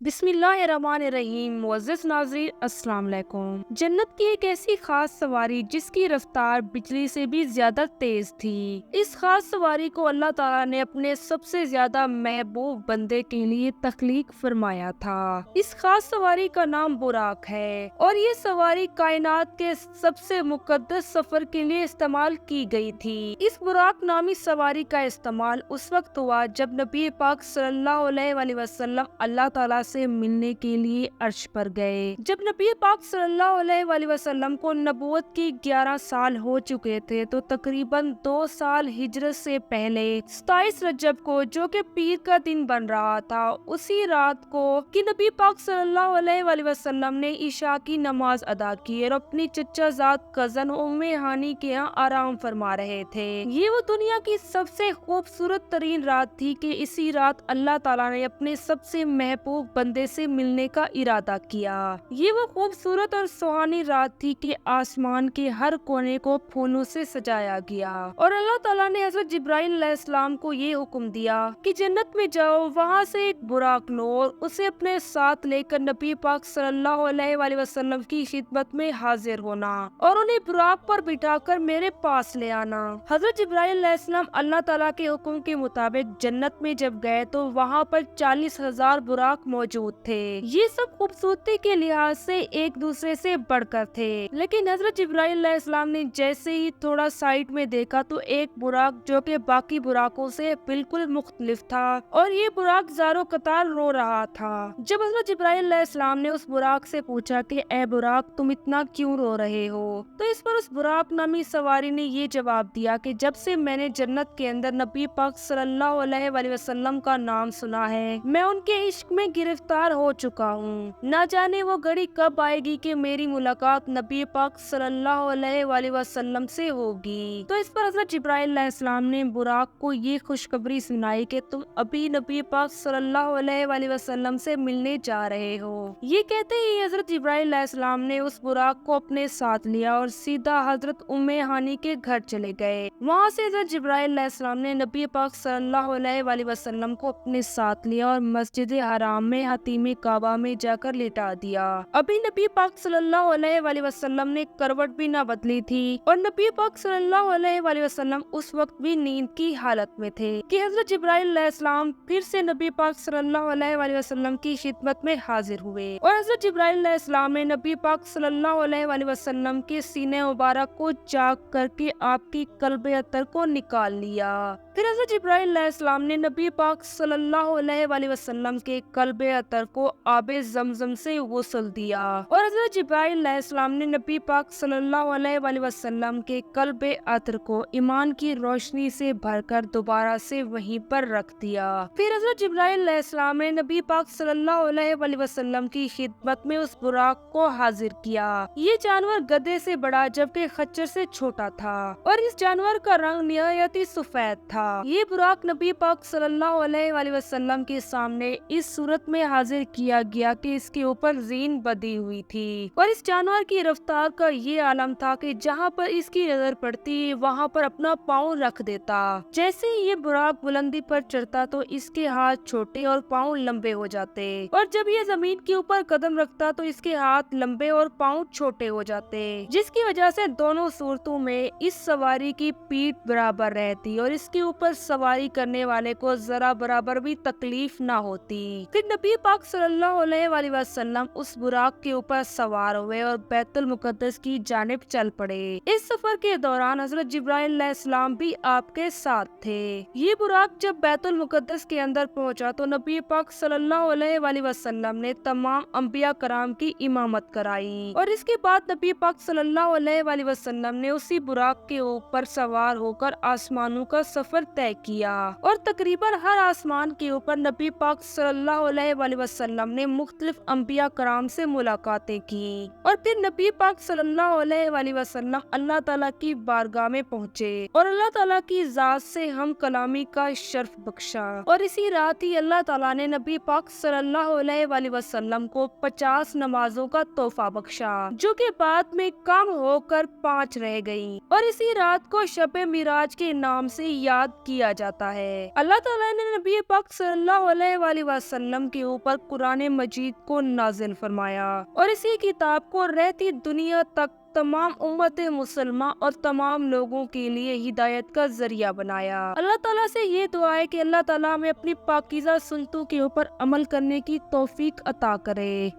بسم اللہ الرحمن الرحیم۔ معزز ناظرین السلام علیکم۔ جنت کی ایک ایسی خاص سواری جس کی رفتار بجلی سے بھی زیادہ تیز تھی، اس خاص سواری کو اللہ تعالیٰ نے اپنے سب سے زیادہ محبوب بندے کے لیے تخلیق فرمایا تھا۔ اس خاص سواری کا نام براق ہے اور یہ سواری کائنات کے سب سے مقدس سفر کے لیے استعمال کی گئی تھی۔ اس براق نامی سواری کا استعمال اس وقت ہوا جب نبی پاک صلی اللہ علیہ وآلہ وسلم اللہ تعالیٰ سے ملنے کے لیے عرش پر گئے۔ جب نبی پاک صلی اللہ علیہ وآلہ وسلم کو نبوت کی 11 سال ہو چکے تھے تو تقریباً 2 سال ہجرت سے پہلے 27 رجب کو، جو کہ پیر کا دن بن رہا تھا، اسی رات کو کہ نبی پاک صلی اللہ علیہ وآلہ وسلم نے عشاء کی نماز ادا کی اور اپنی چچا زاد کزن ام ہانی کے یہاں آرام فرما رہے تھے۔ یہ وہ دنیا کی سب سے خوبصورت ترین رات تھی کہ اسی رات اللہ تعالیٰ نے اپنے سب سے محبوب بندے سے ملنے کا ارادہ کیا۔ یہ وہ خوبصورت اور سہانی رات تھی کہ آسمان کے ہر کونے کو پھولوں سے سجایا گیا اور اللہ تعالیٰ نے حضرت جبرائیل علیہ السلام کو یہ حکم دیا کہ جنت میں جاؤ، وہاں سے ایک براق لو اور اسے اپنے ساتھ لے کر نبی پاک صلی اللہ علیہ وآلہ وسلم کی خدمت میں حاضر ہونا اور انہیں براق پر بٹھا کر میرے پاس لے آنا۔ حضرت جبرائیل علیہ السلام اللہ تعالیٰ کے حکم کے مطابق جنت میں جب گئے تو وہاں پر 40,000 براق موجود تھے۔ یہ سب خوبصورتی کے لحاظ سے ایک دوسرے سے بڑھ کر تھے، لیکن حضرت جبرائیل علیہ السلام نے جیسے ہی تھوڑا سائڈ میں دیکھا تو ایک براق جو کہ باقی براقوں سے بالکل مختلف تھا اور یہ براق زاروں قطار رو رہا تھا۔ جب حضرت جبرائیل علیہ السلام نے اس براق سے پوچھا کہ اے براق، تم اتنا کیوں رو رہے ہو، تو اس پر اس براق نامی سواری نے یہ جواب دیا کہ جب سے میں نے جنت کے اندر نبی پاک صلی اللہ علیہ وآلہ وسلم کا نام سنا ہے، میں ان کے عشق میں گرفتار ہو چکا ہوں۔ نہ جانے وہ گھڑی کب آئے گی کہ میری ملاقات نبی پاک صلی اللہ علیہ وآلہ وسلم سے ہوگی۔ تو اس پر حضرت جبرائیل علیہ السلام نے براق کو یہ خوشخبری سنائی کہ تم ابھی نبی پاک صلی اللہ علیہ وآلہ وسلم سے ملنے جا رہے ہو۔ یہ کہتے ہی حضرت جبرائیل علیہ السلام نے اس براق کو اپنے ساتھ لیا اور سیدھا حضرت ام ہانی کے گھر چلے گئے۔ وہاں سے حضرت جبرائیل علیہ السلام نے نبی پاک صلی اللہ علیہ وآلہ وسلم کو اپنے ساتھ لیا اور مسجد حرام میں حتیم کعبہ میں جا کر لٹا دیا۔ ابھی نبی پاک صلی اللہ علیہ وآلہ وسلم نے کروٹ بھی نہ بدلی تھی اور نبی پاک صلی اللہ علیہ وآلہ وسلم اس وقت بھی نیند کی حالت میں تھے کہ حضرت جبرائیل علیہ السلام پھر سے نبی پاک صلی اللہ علیہ وآلہ وسلم کی خدمت میں حاضر ہوئے اور حضرت جبرائیل علیہ السلام نے نبی پاک صلی اللہ علیہ وآلہ وسلم کے سینے مبارک کو چاک کر کے آپ کی قلب اطہر کو نکال لیا۔ پھر حضرت جبرائیل علیہ السلام نے نبی پاک صلی اللہ علیہ وآلہ وسلم کے قلب اطہر کو آب زمزم سے غسل دیا اور حضرت جبرائیل علیہ السلام نے نبی پاک صلی اللہ علیہ وآلہ وسلم کے قلب اطہر کو ایمان کی روشنی سے بھر کر دوبارہ سے وہیں پر رکھ دیا۔ پھر حضرت جبرائیل علیہ السلام نے نبی پاک صلی اللہ علیہ وآلہ وسلم کی خدمت میں اس براق کو حاضر کیا۔ یہ جانور گدھے سے بڑا جبکہ خچر سے چھوٹا تھا اور اس جانور کا رنگ نہایت ہی سفید تھا۔ یہ براق نبی پاک صلی اللہ علیہ وآلہ وسلم کے سامنے اس صورت میں حاضر کیا گیا کہ اس کے اوپر زین بدی ہوئی تھی اور اس جانور کی رفتار کا یہ عالم تھا کہ جہاں پر اس کی نظر پڑتی وہاں پر اپنا پاؤں رکھ دیتا۔ جیسے ہی یہ براق بلندی پر چڑھتا تو اس کے ہاتھ چھوٹے اور پاؤں لمبے ہو جاتے اور جب یہ زمین کے اوپر قدم رکھتا تو اس کے ہاتھ لمبے اور پاؤں چھوٹے ہو جاتے، جس کی وجہ سے دونوں صورتوں میں اس سواری کی پیٹھ برابر رہتی اور اس کے اوپر سواری کرنے والے کو ذرا برابر بھی تکلیف نہ ہوتی۔ پھر نبی پاک صلی اللہ علیہ وآلہ وسلم اس براق کے اوپر سوار ہوئے اور بیت المقدس کی جانب چل پڑے۔ اس سفر کے دوران حضرت جبرائیل علیہ السلام بھی آپ کے ساتھ تھے۔ یہ براق جب بیت المقدس کے اندر پہنچا تو نبی پاک صلی اللہ علیہ وآلہ وسلم نے تمام انبیاء کرام کی امامت کرائی اور اس کے بعد نبی پاک صلی اللہ علیہ وآلہ وسلم نے اسی براق کے اوپر سوار ہو کر آسمانوں کا سفر طے کیا اور تقریباً ہر آسمان کے اوپر نبی پاک صلی اللہ علیہ وآلہ وسلم نے مختلف انبیاء کرام سے ملاقاتیں کی اور پھر نبی پاک صلی اللہ علیہ وآلہ وسلم اللہ تعالیٰ کی بارگاہ میں پہنچے اور اللہ تعالیٰ کی ذات سے ہم کلامی کا شرف بخشا اور اسی رات ہی اللہ تعالیٰ نے نبی پاک صلی اللہ علیہ وآلہ وسلم کو 50 نمازوں کا تحفہ بخشا، جو کہ بعد میں کم ہو کر 5 رہ گئی اور اسی رات کو شب معراج کے نام سے یاد یاد کیا جاتا ہے۔ اللہ تعالیٰ نے نبی پاک صلی اللہ علیہ وآلہ وسلم کے اوپر قرآن مجید کو نازل فرمایا اور اسی کتاب کو رہتی دنیا تک تمام امت مسلمہ اور تمام لوگوں کے لیے ہدایت کا ذریعہ بنایا۔ اللہ تعالیٰ سے یہ دعا ہے کہ اللہ تعالیٰ ہمیں اپنی پاکیزہ سنتوں کے اوپر عمل کرنے کی توفیق عطا کرے۔